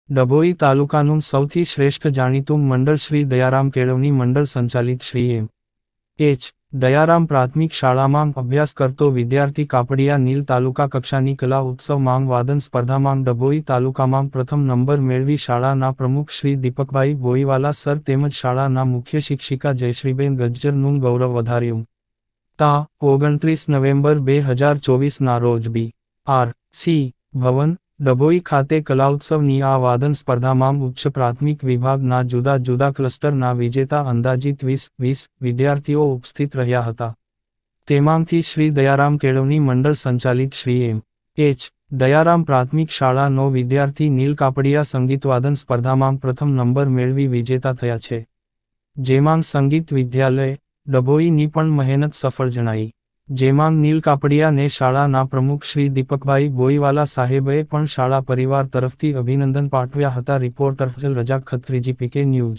ડભોઈ તાલુકાનું સૌથી શ્રેષ્ઠ જાણીતું મંડળ શ્રી દયારામ કેળવણી મંડળ સંચાલિત શ્રી એમ. એચ. દયારામ પ્રાથમિક શાળામાં અભ્યાસ કરતો વિદ્યાર્થી કાપડિયા નીલ તાલુકા કક્ષાની કલા ઉત્સવ માંગ વાદન સ્પર્ધામાં ડભોઈ તાલુકામાં પ્રથમ નંબર મેળવી શાળાના પ્રમુખ શ્રી દીપકભાઈ બોઈવાલા સર તેમજ શાળાના મુખ્ય શિક્ષિકા જયશ્રીબેન ગજ્જરનું ગૌરવ વધાર્યું. તા 29 નવેમ્બર 2024ના રોજ બી. આર. સી. ભવન, ડભોઈ ખાતે કલાઉત્સવની આ વાદન સ્પર્ધામાં ઉચ્ચ પ્રાથમિક વિભાગના જુદા જુદા ક્લસ્ટરના વિજેતા અંદાજિત 20 વિદ્યાર્થીઓ ઉપસ્થિત રહ્યા હતા. તેમાંથી શ્રી દયારામ કેળવણી મંડળ સંચાલિત શ્રી એમ. એચ. દયારામ પ્રાથમિક શાળાનો વિદ્યાર્થી નીલ કાપડિયા સંગીતવાદન સ્પર્ધામાં પ્રથમ નંબર મેળવી વિજેતા થયા છે. જેમાં સંગીત વિદ્યાલય ડભોઈની પણ મહેનત સફળ જણાઈ. જેમાં નીલ કાપડિયાને શાળાના પ્રમુખ શ્રી દીપકભાઈ બોઈવાલા સાહેબે પણ શાળા પરિવાર તરફથી અભિનંદન પાઠવ્યા હતા. રિપોર્ટર ફજલ રજાક ખત્રીજી, પીકે ન્યૂઝ.